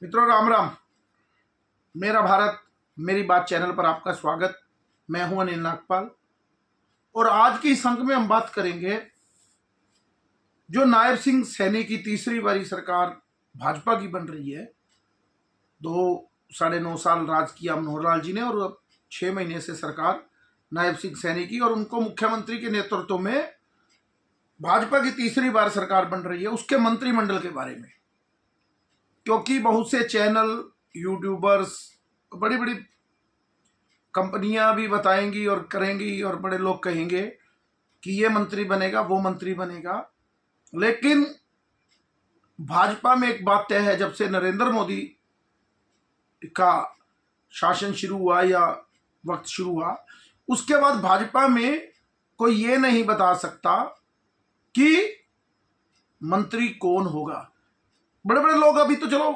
मित्रों, राम राम। मेरा भारत मेरी बात चैनल पर आपका स्वागत। मैं हूं अनिल नागपाल और आज की इस अंक में हम बात करेंगे जो नायब सिंह सैनी की तीसरी बारी सरकार भाजपा की बन रही है। 9.5 साल राज किया मनोहर लाल जी ने और अब 6 महीने से सरकार नायब सिंह सैनी की और उनको मुख्यमंत्री के नेतृत्व में भाजपा की तीसरी बार सरकार बन रही है। उसके मंत्रिमंडल के बारे में, क्योंकि बहुत से चैनल, यूट्यूबर्स, बड़ी बड़ी कंपनियां भी बताएंगी और करेंगी और बड़े लोग कहेंगे कि ये मंत्री बनेगा, वो मंत्री बनेगा। लेकिन भाजपा में एक बात तय है, जब से नरेंद्र मोदी का शासन शुरू हुआ या वक्त शुरू हुआ, उसके बाद भाजपा में कोई ये नहीं बता सकता कि मंत्री कौन होगा। बड़े बड़े लोग अभी तो चलो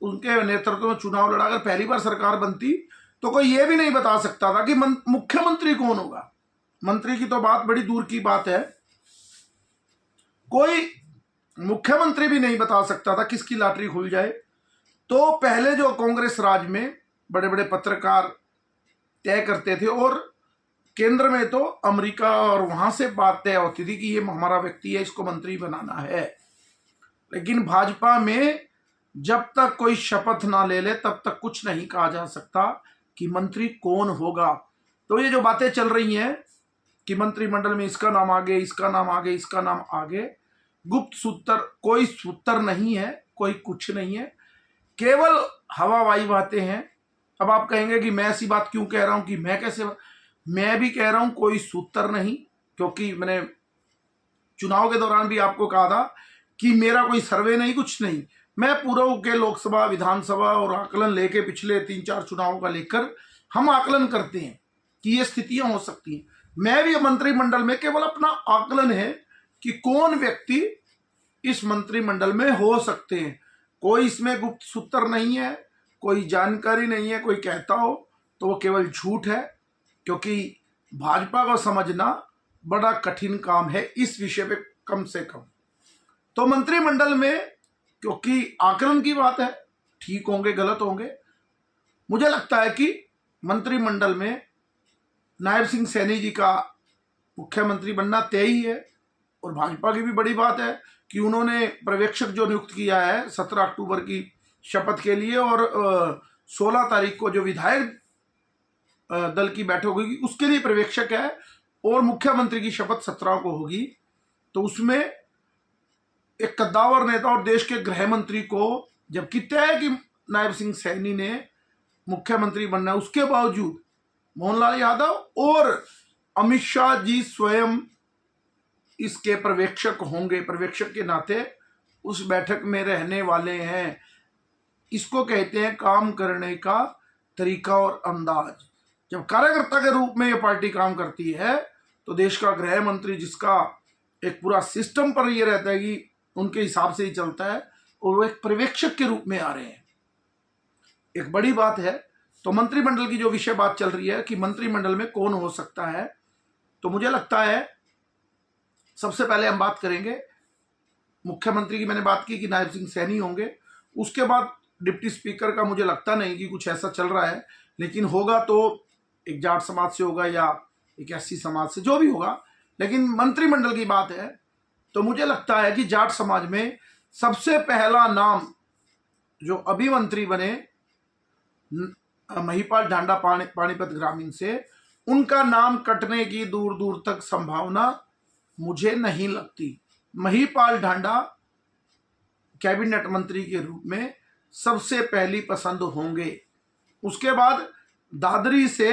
उनके नेतृत्व में चुनाव लड़ा, अगर पहली बार सरकार बनती तो कोई ये भी नहीं बता सकता था कि मुख्यमंत्री कौन होगा। मंत्री की तो बात बड़ी दूर की बात है, कोई मुख्यमंत्री भी नहीं बता सकता था किसकी लॉटरी खुल जाए। तो पहले जो कांग्रेस राज में बड़े बड़े पत्रकार तय करते थे और केंद्र में तो अमेरिका और वहां से बात तय होती थी कि ये हमारा व्यक्ति है, इसको मंत्री बनाना है। लेकिन भाजपा में जब तक कोई शपथ ना ले ले तब तक कुछ नहीं कहा जा सकता कि मंत्री कौन होगा। तो ये जो बातें चल रही हैं कि मंत्रिमंडल में इसका नाम आगे, इसका नाम आगे, इसका नाम आगे, गुप्त सूत्र, कोई सूत्र नहीं है, कोई कुछ नहीं है, केवल हवाबाजी बातें हैं। अब आप कहेंगे कि मैं ऐसी बात क्यों कह रहा हूं कि मैं भी कह रहा हूं कोई सूत्र नहीं, क्योंकि मैंने चुनाव के दौरान भी आपको कहा था कि मेरा कोई सर्वे नहीं, कुछ नहीं। मैं पूर्व के लोकसभा, विधानसभा और आकलन लेके पिछले 3-4 चुनावों का लेकर हम आकलन करते हैं कि ये स्थितियां हो सकती हैं। मैं भी मंत्रिमंडल में केवल अपना आकलन है कि कौन व्यक्ति इस मंत्रिमंडल में हो सकते हैं। कोई इसमें गुप्त सूत्र नहीं है, कोई जानकारी नहीं है। कोई कहता हो तो वो केवल झूठ है, क्योंकि भाजपा को समझना बड़ा कठिन काम है इस विषय पे। कम से कम तो मंत्रिमंडल में, क्योंकि आकलन की बात है, ठीक होंगे गलत होंगे, मुझे लगता है कि मंत्रिमंडल में नायब सिंह सैनी जी का मुख्यमंत्री बनना तय ही है। और भाजपा की भी बड़ी बात है कि उन्होंने पर्यवेक्षक जो नियुक्त किया है 17 अक्टूबर की शपथ के लिए, और 16 तारीख को जो विधायक दल की बैठक होगी उसके लिए पर्यवेक्षक है, और मुख्यमंत्री की शपथ 17 को होगी। तो उसमें एक कद्दावर नेता और देश के गृह मंत्री को जबकि तय है कि नायब सिंह सैनी ने मुख्यमंत्री बनना है, उसके बावजूद मोहनलाल यादव और अमित शाह जी स्वयं इसके पर्यवेक्षक होंगे, पर्यवेक्षक के नाते उस बैठक में रहने वाले हैं। इसको कहते हैं काम करने का तरीका और अंदाज। जब कार्यकर्ता के रूप में यह पार्टी काम करती है तो देश का गृह मंत्री, जिसका एक पूरा सिस्टम पर यह रहता है कि उनके हिसाब से ही चलता है, और वो एक पर्यवेक्षक के रूप में आ रहे हैं, एक बड़ी बात है। तो मंत्रिमंडल की जो विषय बात चल रही है कि मंत्रिमंडल में कौन हो सकता है, तो मुझे लगता है सबसे पहले हम बात करेंगे मुख्यमंत्री की। मैंने बात की कि नायब सिंह सैनी होंगे। उसके बाद डिप्टी स्पीकर का मुझे लगता नहीं कि कुछ ऐसा चल रहा है, लेकिन होगा तो एक जाट समाज से होगा या एक एससी समाज से, जो भी होगा। लेकिन मंत्रिमंडल की बात है तो मुझे लगता है कि जाट समाज में सबसे पहला नाम जो अभी मंत्री बने, महिपाल ढांडा पानीपत ग्रामीण से, उनका नाम कटने की दूर दूर तक संभावना मुझे नहीं लगती। महिपाल ढांडा कैबिनेट मंत्री के रूप में सबसे पहली पसंद होंगे। उसके बाद दादरी से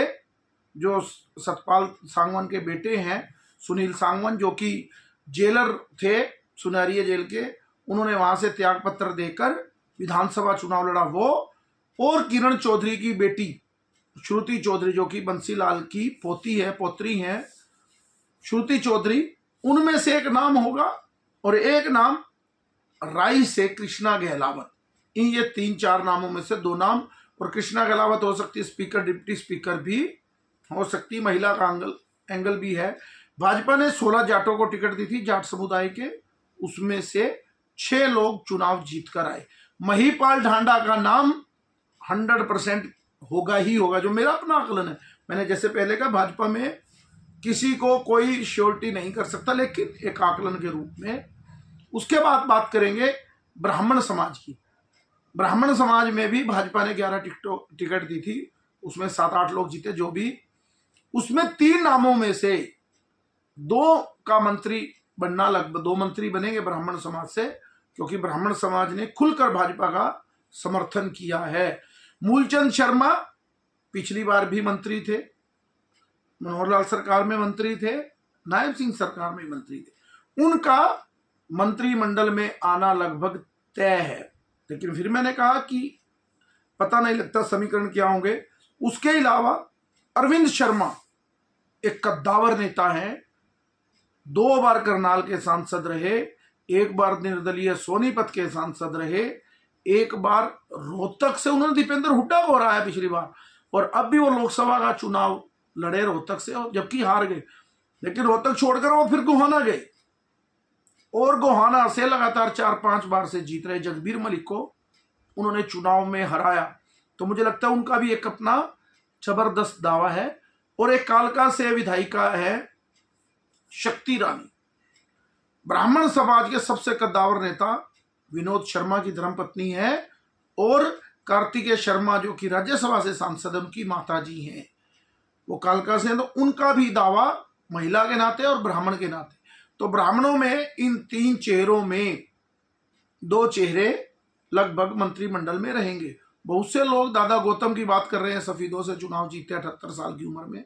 जो सतपाल सांगवान के बेटे हैं, सुनील सांगवान, जो कि जेलर थे सुनारिया जेल के, उन्होंने वहां से त्याग पत्र देकर विधानसभा चुनाव लड़ा, वो, और किरण चौधरी की बेटी श्रुति चौधरी, जो कि बंसीलाल की पोत्री हैं श्रुति चौधरी, उनमें से एक नाम होगा। और एक नाम राई से कृष्णा गहलावत। ये 3-4 नामों में से 2 नाम, और कृष्णा गहलावत हो सकती है स्पीकर, डिप्टी स्पीकर भी हो सकती, महिला का एंगल भी है। भाजपा ने 16 जाटों को टिकट दी थी, जाट समुदाय के, उसमें से 6 लोग चुनाव जीत कर आए। महिपाल ढांडा का नाम 100% होगा ही होगा, जो मेरा अपना आकलन है। मैंने जैसे पहले कहा, भाजपा में किसी को कोई श्योरिटी नहीं कर सकता, लेकिन एक आकलन के रूप में। उसके बाद बात करेंगे ब्राह्मण समाज की। ब्राह्मण समाज में भी भाजपा ने 11 टिकट दी थी, उसमें 7-8 लोग जीते जो भी। उसमें 3 नामों में से 2 का मंत्री बनना, लगभग 2 मंत्री बनेंगे ब्राह्मण समाज से, क्योंकि ब्राह्मण समाज ने खुलकर भाजपा का समर्थन किया है। मूलचंद शर्मा पिछली बार भी मंत्री थे, मनोहर लाल सरकार में मंत्री थे, नायब सिंह सरकार में मंत्री थे, उनका मंत्रिमंडल में आना लगभग तय है। लेकिन फिर मैंने कहा कि पता नहीं लगता समीकरण क्या होंगे। उसके अलावा अरविंद शर्मा एक कद्दावर नेता हैं, 2 बार करनाल के सांसद रहे, 1 बार निर्दलीय सोनीपत के सांसद रहे, 1 बार रोहतक से उन्होंने दीपेंद्र हुड्डा को हराया पिछली बार, और अब भी वो लोकसभा का चुनाव लड़े रोहतक से, जबकि हार गए। लेकिन रोहतक छोड़कर वो फिर गोहाना गए, और गोहाना से लगातार 4-5 बार से जीत रहे जगबीर मलिक को उन्होंने चुनाव में हराया। तो मुझे लगता है उनका भी एक अपना जबरदस्त दावा है। और एक कालका से विधायिका है शक्ति रानी। ब्राह्मण समाज के सबसे कद्दावर नेता विनोद शर्मा की धर्मपत्नी है, और कार्तिकेय शर्मा जो कि राज्यसभा से सांसद है, उनकी माता जी हैं, वो कालका से हैं। तो उनका भी दावा महिला के नाते और ब्राह्मण के नाते। तो ब्राह्मणों में इन 3 चेहरों में 2 चेहरे लगभग मंत्रिमंडल में रहेंगे। बहुत से लोग दादा गौतम की बात कर रहे हैं, सफीदों से चुनाव जीते 78 साल की उम्र में,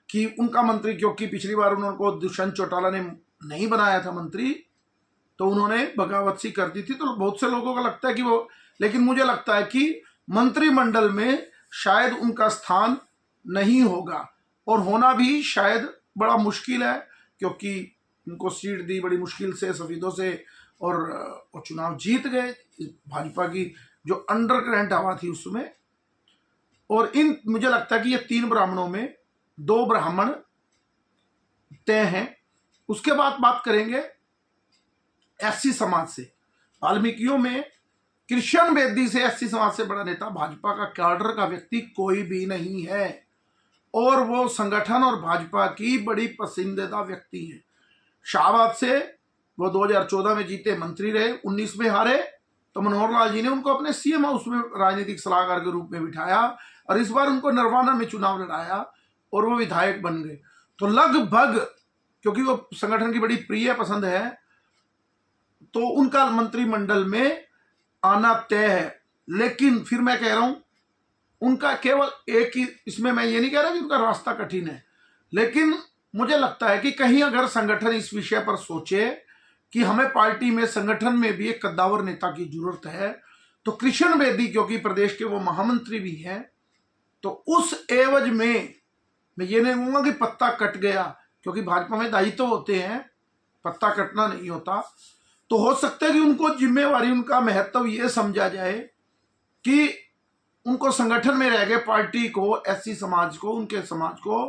कि उनका मंत्री, क्योंकि पिछली बार उनको दुष्यंत चौटाला ने नहीं बनाया था मंत्री, तो उन्होंने बगावत सी कर दी थी। तो बहुत से लोगों को लगता है कि वो, लेकिन मुझे लगता है कि मंत्रिमंडल में शायद उनका स्थान नहीं होगा, और होना भी शायद बड़ा मुश्किल है, क्योंकि उनको सीट दी बड़ी मुश्किल से सफीदों से, और चुनाव जीत गए भाजपा की जो अंडर करंट हवा थी उसमें। और मुझे लगता है कि ये 3 ब्राह्मणों में 2 ब्राह्मण तय हैं। उसके बाद बात करेंगे एससी समाज से। वाल्मीकियों में कृष्ण बेदी से एससी समाज से बड़ा नेता भाजपा का कैडर का व्यक्ति कोई भी नहीं है, और वो संगठन और भाजपा की बड़ी पसंदीदा व्यक्ति है। शाहबाद से वो 2014 में जीते, मंत्री रहे, 19 में हारे, तो मनोहर लाल जी ने उनको अपने सीएम हाउस में राजनीतिक सलाहकार के रूप में बिठाया, और इस बार उनको नरवाना में चुनाव लड़ाया, और वो विधायक बन गए। तो लगभग, क्योंकि वो संगठन की बड़ी प्रिय पसंद है, तो उनका मंत्रिमंडल में आना तय है। लेकिन फिर मैं कह रहा हूं, उनका केवल एक ही, इसमें मैं ये नहीं कह रहा कि उनका रास्ता कठिन है, लेकिन मुझे लगता है कि कहीं अगर संगठन इस विषय पर सोचे कि हमें पार्टी में, संगठन में भी एक कद्दावर नेता की जरूरत है, तो कृष्ण बेदी, क्योंकि प्रदेश के वो महामंत्री भी हैं, तो उस एवज में मैं ये नहीं कहूंगा कि पत्ता कट गया, क्योंकि भाजपा में दायित्व होते हैं, पत्ता कटना नहीं होता। तो हो सकता है कि उनको जिम्मेवारी, उनका महत्व ये समझा जाए कि उनको संगठन में रह गए पार्टी को, एससी समाज को, उनके समाज को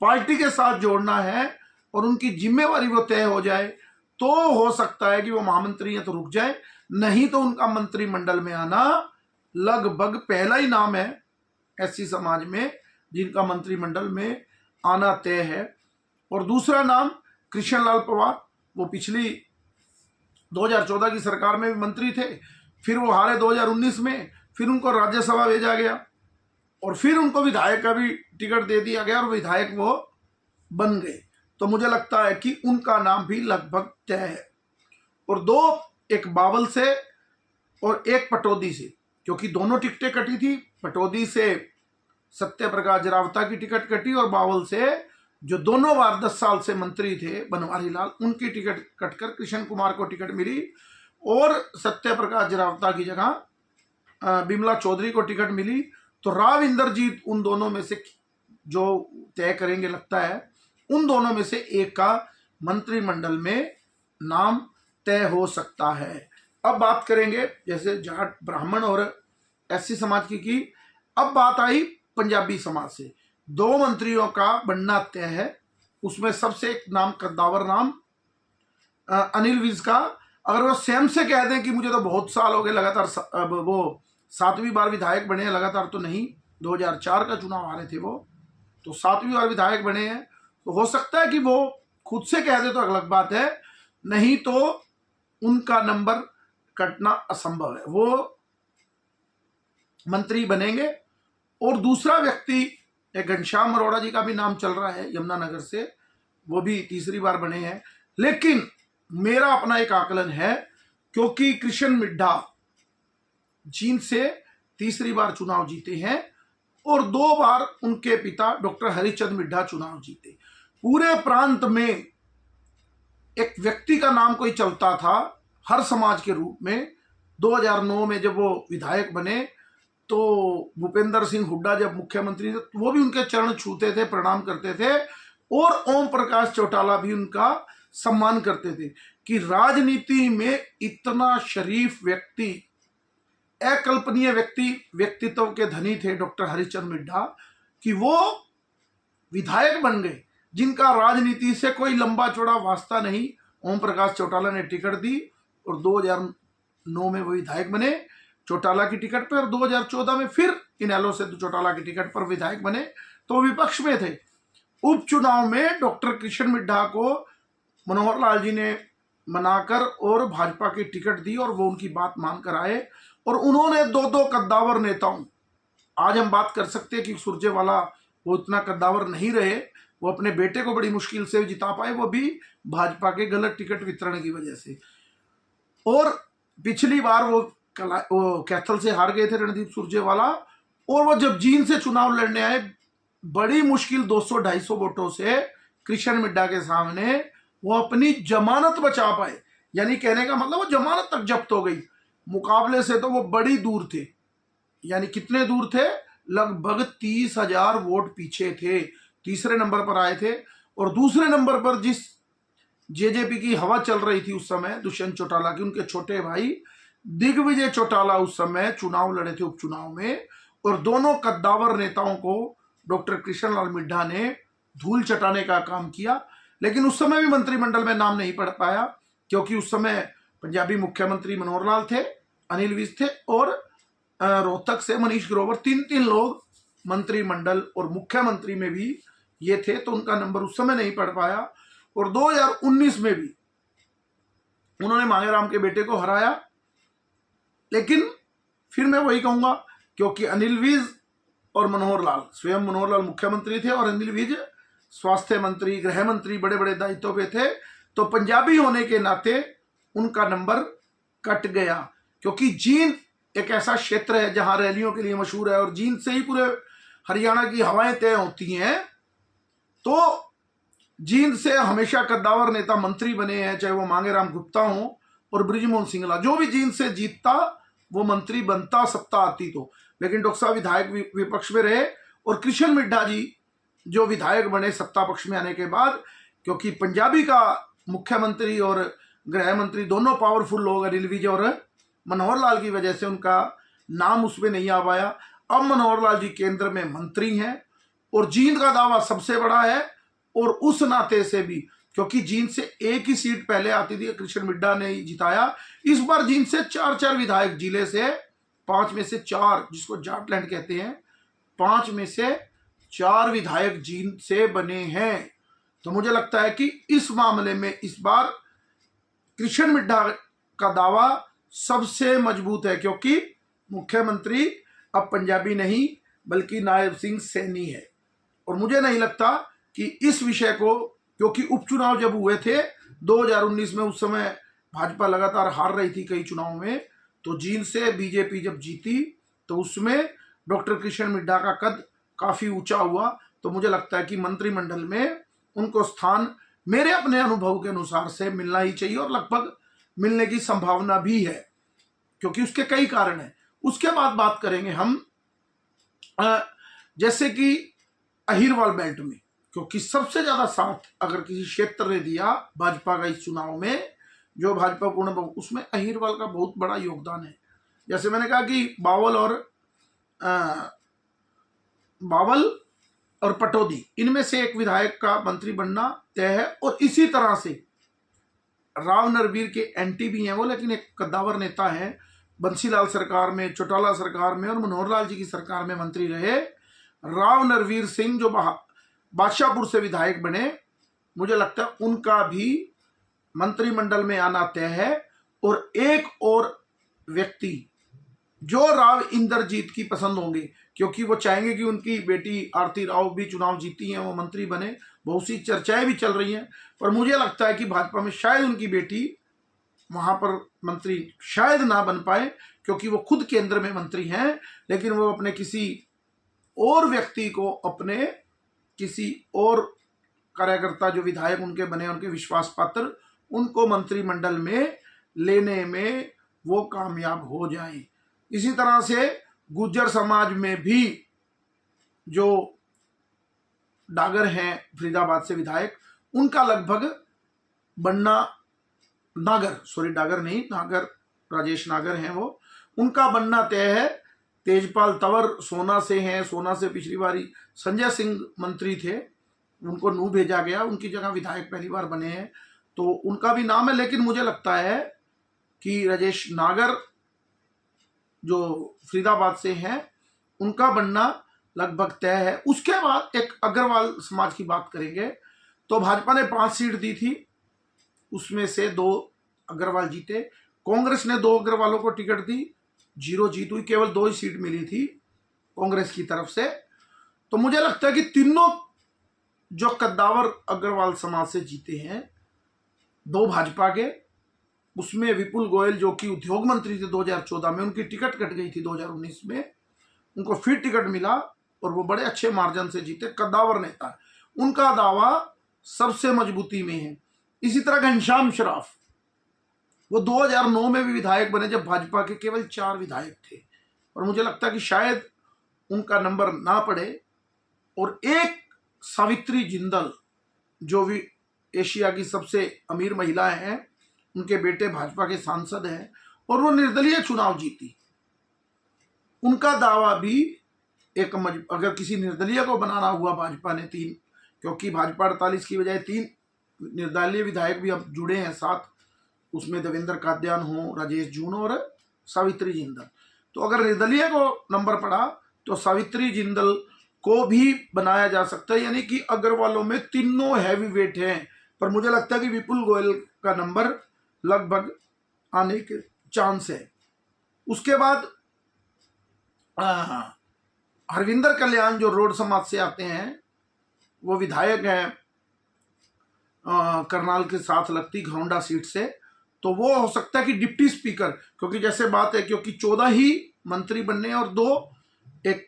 पार्टी के साथ जोड़ना है, और उनकी जिम्मेवारी वो तय हो जाए, तो हो सकता है कि वो महामंत्री हैं तो रुक जाए, नहीं तो उनका मंत्रिमंडल में आना लगभग पहला ही नाम है एससी समाज में जिनका मंत्रिमंडल में आना तय है। और दूसरा नाम कृष्णलाल पवार, वो पिछली 2014 की सरकार में भी मंत्री थे, फिर वो हारे 2019 में, फिर उनको राज्यसभा भेजा गया, और फिर उनको विधायक का भी टिकट दे दिया गया, और विधायक वो बन गए। तो मुझे लगता है कि उनका नाम भी लगभग तय है। और 2, एक बावल से और एक पटौदी से, क्योंकि दोनों टिकटें कटी थी। पटौदी से सत्य प्रकाश जरावता की टिकट कटी, और बावल से जो दोनों बार 10 साल से मंत्री थे बनवारी लाल, उनकी टिकट कटकर कृष्ण कुमार को टिकट मिली, और सत्य प्रकाश जरावता की जगह बिमला चौधरी को टिकट मिली। तो राव इंद्रजीत उन दोनों में से जो तय करेंगे, लगता है उन दोनों में से एक का मंत्रिमंडल में नाम तय हो सकता है। अब बात करेंगे जैसे जाट, ब्राह्मण और एससी समाज की। अब बात आई पंजाबी समाज से। 2 मंत्रियों का बनना तय है, उसमें सबसे एक नाम, कद्दावर नाम अनिल विज का, अगर वो स्वयं से कह दें कि मुझे तो बहुत साल हो गए लगातार, अब वो 7वीं बार विधायक बने हैं लगातार, तो नहीं, 2004 का चुनाव हारे थे वो, तो 7वीं बार विधायक बने हैं, तो हो सकता है कि वो खुद से कह दे तो अलग बात है, नहीं तो उनका नंबर कटना असंभव है, वो मंत्री बनेंगे। और दूसरा व्यक्ति, एक घनश्याम अरोड़ा जी का भी नाम चल रहा है यमुनानगर से, वो भी तीसरी बार बने हैं। लेकिन मेरा अपना एक आकलन है, क्योंकि कृष्ण मिड्ढा जींद से तीसरी बार चुनाव जीते हैं और 2 बार उनके पिता डॉक्टर हरिचंद मिड्ढा चुनाव जीते। पूरे प्रांत में एक व्यक्ति का नाम कोई चलता था हर समाज के रूप में। 2009 में जब वो विधायक बने तो भूपेंद्र सिंह हुड्डा जब मुख्यमंत्री थे तो वो भी उनके चरण छूते थे, प्रणाम करते थे, और ओम प्रकाश चौटाला भी उनका सम्मान करते थे। कि राजनीति में इतना शरीफ व्यक्ति, अकल्पनीय व्यक्तित्व के धनी थे डॉक्टर हरिचंद मिड्ढा, कि वो विधायक बन गए जिनका राजनीति से कोई लंबा चौड़ा वास्ता नहीं। ओम प्रकाश चौटाला ने टिकट दी और 2009 में वो विधायक बने चौटाला की टिकट पर, और 2014 में फिर इनेलो से चौटाला की टिकट पर विधायक बने, तो विपक्ष में थे। उपचुनाव में डॉक्टर कृष्ण मिड्ढा को मनोहर लाल जी ने मनाकर और भाजपा की टिकट दी और वो उनकी बात मानकर आए, और उन्होंने 2 कद्दावर नेताओं, आज हम बात कर सकते हैं कि सुरजेवाला वो इतना कद्दावर नहीं रहे, वो अपने बेटे को बड़ी मुश्किल से जिता पाए, वो भी भाजपा के गलत टिकट वितरण की वजह से। और पिछली बार वो कैथल से हार गए थे रणदीप सुरजेवाला, और वो जब जींद से चुनाव लड़ने आए बड़ी मुश्किल 200-250 वोटों से कृष्ण मिड्ढा के सामने वो अपनी जमानत बचा पाए। यानी कहने का मतलब वो जमानत तक जब्त हो गई। मुकाबले से तो वो बड़ी दूर थे, यानी कितने दूर थे, लगभग 30,000 वोट पीछे थे, तीसरे नंबर पर आए थे। और दूसरे नंबर पर जिस जेजेपी की हवा चल रही थी उस समय, दुष्यंत चौटाला की, उनके छोटे भाई दिग्विजय चौटाला उस समय चुनाव लड़े थे उपचुनाव में, और दोनों कद्दावर नेताओं को डॉक्टर कृष्णलाल मिड्ढा ने धूल चटाने का काम किया। लेकिन उस समय भी मंत्रिमंडल में नाम नहीं पड़ पाया, क्योंकि उस समय पंजाबी मुख्यमंत्री मनोहर लाल थे, अनिल विज थे, और रोहतक से मनीष ग्रोवर, 3 लोग मंत्रिमंडल और मुख्यमंत्री में भी ये थे, तो उनका नंबर उस समय नहीं पड़ पाया। और 2019 में भी उन्होंने मांगेराम के बेटे को हराया। लेकिन फिर मैं वही कहूंगा, क्योंकि अनिल विज और मनोहर लाल, स्वयं मनोहर लाल मुख्यमंत्री थे और अनिल विज स्वास्थ्य मंत्री, गृह मंत्री, बड़े बड़े दायित्व पे थे, तो पंजाबी होने के नाते उनका नंबर कट गया। क्योंकि जींद एक ऐसा क्षेत्र है जहां रैलियों के लिए मशहूर है, और जींद से ही पूरे हरियाणा की हवाएं तय होती हैं। तो जींद से हमेशा कद्दावर नेता मंत्री बने हैं, चाहे वो मांगेराम गुप्ता हो और बृजमोहन सिंगला, जो भी जींद से जीतता वो मंत्री बनता, सत्ता आती तो। लेकिन डॉक्टर साहब विधायक विपक्ष में रहे, और कृष्ण मिड्ढा जी जो विधायक बने सत्ता पक्ष में आने के बाद, क्योंकि पंजाबी का मुख्यमंत्री और गृह मंत्री दोनों पावरफुल लोग अनिल विज और मनोहर लाल की वजह से उनका नाम उसमें नहीं आ पाया। अब मनोहर लाल जी केंद्र में मंत्री हैं, और जींद का दावा सबसे बड़ा है, और उस नाते से भी क्योंकि जींद से एक ही सीट पहले आती थी, कृष्ण मिड्ढा ने जिताया। इस बार जींद से 4 विधायक, जिले से 5 में से 4, जिसको जाटलैंड कहते हैं, 5 में से 4 विधायक जींद से बने हैं। तो मुझे लगता है कि इस मामले में इस बार कृष्ण मिड्ढा का दावा सबसे मजबूत है, क्योंकि मुख्यमंत्री अब पंजाबी नहीं बल्कि नायब सिंह सैनी है। और मुझे नहीं लगता कि इस विषय को, क्योंकि उपचुनाव जब हुए थे 2019 में, उस समय भाजपा लगातार हार रही थी कई चुनाव में, तो जींद से बीजेपी जब जीती तो उसमें डॉक्टर कृष्ण मिड्ढा का कद काफी ऊंचा हुआ। तो मुझे लगता है कि मंत्रिमंडल में उनको स्थान मेरे अपने अनुभव के अनुसार से मिलना ही चाहिए, और लगभग मिलने की संभावना भी है, क्योंकि उसके कई कारण हैं। उसके बाद बात करेंगे हम जैसे कि अहिरवाल बेल्ट में, क्योंकि सबसे ज्यादा साथ अगर किसी क्षेत्र ने दिया भाजपा का इस चुनाव में, जो भाजपा पूर्ण, उसमें अहिरवाल का बहुत बड़ा योगदान है। जैसे मैंने कहा कि बावल और पटौदी, इनमें से एक विधायक का मंत्री बनना तय है। और इसी तरह से राव नरवीर के एंटी भी हैं वो, लेकिन एक कद्दावर नेता है। बंसीलाल सरकार में, चौटाला सरकार में और मनोहर लाल जी की सरकार में मंत्री रहे। राव नरवीर सिंह जो बादशाहपुर से विधायक बने, मुझे लगता है उनका भी मंत्रिमंडल में आना तय है। और एक और व्यक्ति जो राव इंद्रजीत की पसंद होंगे, क्योंकि वो चाहेंगे कि उनकी बेटी आरती राव भी चुनाव जीती हैं, वो मंत्री बने। बहुत सी चर्चाएं भी चल रही हैं, पर मुझे लगता है कि भाजपा में शायद उनकी बेटी वहां पर मंत्री शायद ना बन पाए, क्योंकि वो खुद केंद्र में मंत्री हैं, लेकिन वो अपने किसी और व्यक्ति को, अपने किसी और कार्यकर्ता जो विधायक उनके बने, उनके विश्वास पात्र, उनको मंत्रिमंडल में लेने में वो कामयाब हो जाए। इसी तरह से गुर्जर समाज में भी जो डागर हैं फरीदाबाद से विधायक, उनका लगभग बनना, डागर नहीं, नागर, राजेश नागर हैं वो, उनका बनना तय है। तेजपाल तंवर सोना से हैं, सोना से पिछली बारी संजय सिंह मंत्री थे, उनको नू भेजा गया, उनकी जगह विधायक पहली बार बने हैं, तो उनका भी नाम है। लेकिन मुझे लगता है कि राजेश नागर जो फरीदाबाद से हैं, उनका बनना लगभग तय है। उसके बाद एक अग्रवाल समाज की बात करेंगे तो भाजपा ने 5 सीट दी थी, उसमें से 2 अग्रवाल जीते। कांग्रेस ने 2 अग्रवालों को टिकट दी, 0 जीत हुई, केवल 2 ही सीट मिली थी कांग्रेस की तरफ से। तो मुझे लगता है कि तीनों जो कद्दावर अग्रवाल समाज से जीते हैं, 2 भाजपा के, उसमें विपुल गोयल जो कि उद्योग मंत्री थे 2014 में, उनकी टिकट कट गई थी 2019 में, उनको फिर टिकट मिला और वो बड़े अच्छे मार्जिन से जीते। कद्दावर नेता, उनका दावा सबसे मजबूती में है। इसी तरह घनश्याम शराफ, वो 2009 में भी विधायक बने जब भाजपा के केवल 4 विधायक थे, और मुझे लगता है कि शायद उनका नंबर ना पड़े। और एक सावित्री जिंदल जो भी एशिया की सबसे अमीर महिला हैं, उनके बेटे भाजपा के सांसद हैं और वो निर्दलीय चुनाव जीती, उनका दावा भी एक अगर किसी निर्दलीय को बनाना हुआ भाजपा ने 3, क्योंकि भाजपा 48 की बजाय 3 निर्दलीय विधायक भी अब जुड़े हैं साथ, उसमें देवेंद्र काद्यान हो, राजेश जून और सावित्री जिंदल। तो अगर निर्दलीय को नंबर पड़ा तो सावित्री जिंदल को भी बनाया जा सकता है, यानी कि अग्रवालों में तीनों हैवी वेट हैं। पर मुझे लगता है कि विपुल गोयल का नंबर लगभग आने के चांस है। उसके बाद हरविंदर कल्याण जो रोड समाज से आते हैं, वो विधायक हैं करनाल के साथ लगती घरौंडा सीट से, तो वो हो सकता है कि डिप्टी स्पीकर, क्योंकि जैसे बात है, क्योंकि 14 ही मंत्री बनने और 2 एक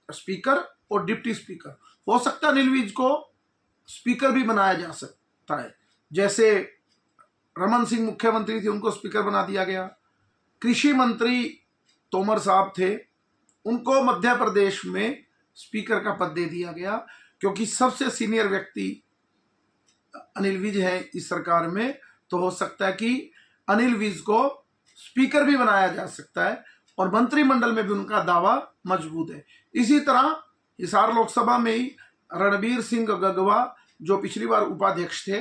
स्पीकर और डिप्टी स्पीकर, हो सकता है अनिल विज को स्पीकर भी बनाया जा सकता है। जैसे रमन सिंह मुख्यमंत्री थे, उनको स्पीकर बना दिया गया। कृषि मंत्री तोमर साहब थे, उनको मध्य प्रदेश में स्पीकर का पद दे दिया गया, क्योंकि सबसे सीनियर व्यक्ति अनिल विज है इस सरकार में, तो हो सकता है कि अनिल विज को स्पीकर भी बनाया जा सकता है और मंत्रिमंडल में भी उनका दावा मजबूत है। इसी तरह हिसार लोकसभा में ही रणबीर सिंह गगवा जो पिछली बार उपाध्यक्ष थे,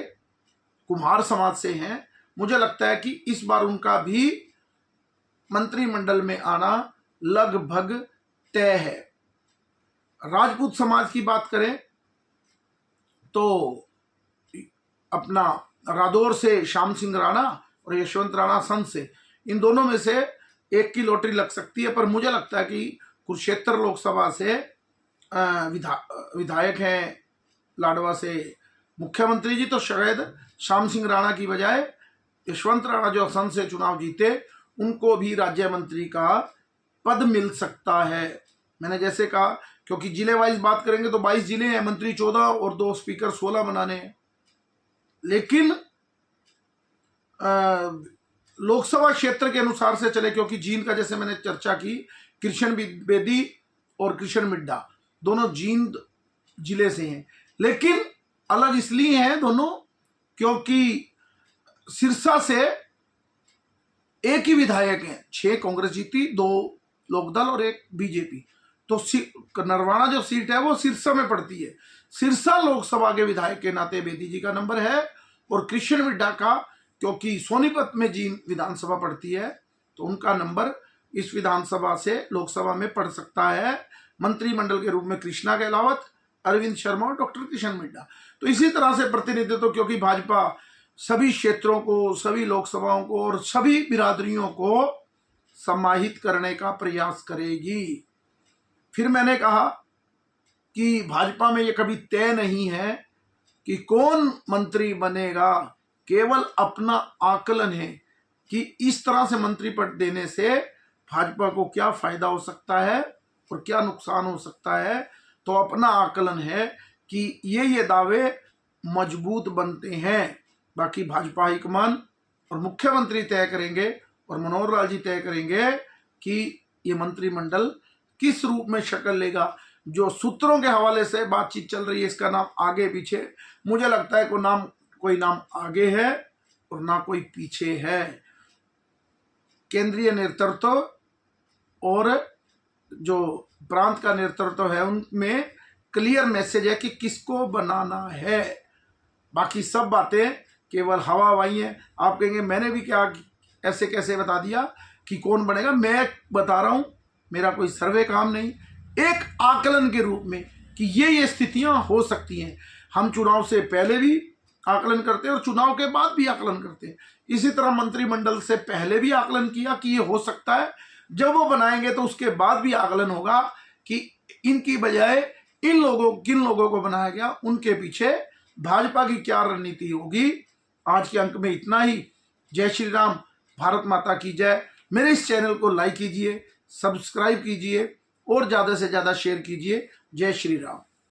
कुम्हार समाज से हैं, मुझे लगता है कि इस बार उनका भी मंत्रिमंडल में आना लगभग तय है। राजपूत समाज की बात करें तो अपना रादौर से श्याम सिंह राणा और यशवंत राणा संघ से, इन दोनों में से एक की लॉटरी लग सकती है। पर मुझे लगता है कि कुरुक्षेत्र लोकसभा से विधायक हैं लाडवा से मुख्यमंत्री जी, तो शायद श्याम सिंह राणा की बजाय यशवंत राणा जो असम से चुनाव जीते, उनको भी राज्य मंत्री का पद मिल सकता है। मैंने जैसे कहा, क्योंकि जिले वाइज बात करेंगे तो 22 जिले हैं, मंत्री 14 और 2 स्पीकर 16 बनाने हैं। लेकिन लोकसभा क्षेत्र के अनुसार से चले, क्योंकि जींद का जैसे मैंने चर्चा की, कृष्ण बेदी और कृष्ण मिड्ढा दोनों जींद जिले से हैं, लेकिन अलग इसलिए हैं दोनों क्योंकि सिरसा से एक ही विधायक हैं, 6 कांग्रेस जीती, 2 लोकदल और 1 बीजेपी। तो नरवाना जो सीट है वो सिरसा में पड़ती है। सिरसा लोकसभा के विधायक के नाते बेदी जी का नंबर है और कृष्ण मिड्ढा का क्योंकि सोनीपत में जी विधानसभा पड़ती है तो उनका नंबर इस विधानसभा से लोकसभा में पड़ सकता है, मंत्रिमंडल के रूप में कृष्णा गहलोत, अरविंद शर्मा और डॉक्टर किशन मिड्डा। तो इसी तरह से प्रतिनिधित्व, क्योंकि भाजपा सभी क्षेत्रों को, सभी लोकसभाओं को और सभी बिरादरियों को समाहित करने का प्रयास करेगी। फिर मैंने कहा कि भाजपा में ये कभी तय नहीं है कि कौन मंत्री बनेगा, केवल अपना आकलन है कि इस तरह से मंत्री पद देने से भाजपा को क्या फायदा हो सकता है और क्या नुकसान हो सकता है। तो अपना आकलन है कि ये दावे मजबूत बनते हैं। बाकी भाजपा हाईकमान और मुख्यमंत्री तय करेंगे और मनोहर लाल जी तय करेंगे कि ये मंत्रिमंडल किस रूप में शक्ल लेगा। जो सूत्रों के हवाले से बातचीत चल रही है, इसका नाम आगे पीछे, मुझे लगता है कोई नाम आगे है और ना कोई पीछे है। केंद्रीय नेतृत्व और जो प्रांत का नेतृत्व है उनमें क्लियर मैसेज है कि किसको बनाना है। बाकी सब बातें केवल हवा हवाई हैं। आप कहेंगे मैंने भी क्या ऐसे कैसे बता दिया कि कौन बनेगा। मैं बता रहा हूं, मेरा कोई सर्वे काम नहीं, एक आकलन के रूप में कि ये स्थितियां हो सकती हैं। हम चुनाव से पहले भी आकलन करते हैं और चुनाव के बाद भी आकलन करते हैं। इसी तरह मंत्रिमंडल से पहले भी आकलन किया कि ये हो सकता है। जब वो बनाएंगे तो उसके बाद भी आकलन होगा कि इनकी बजाय किन लोगों को बनाया गया, उनके पीछे भाजपा की क्या रणनीति होगी। आज के अंक में इतना ही। जय श्री राम, भारत माता की जय। मेरे इस चैनल को लाइक कीजिए, सब्सक्राइब कीजिए और ज़्यादा से ज़्यादा शेयर कीजिए। जय श्री राम।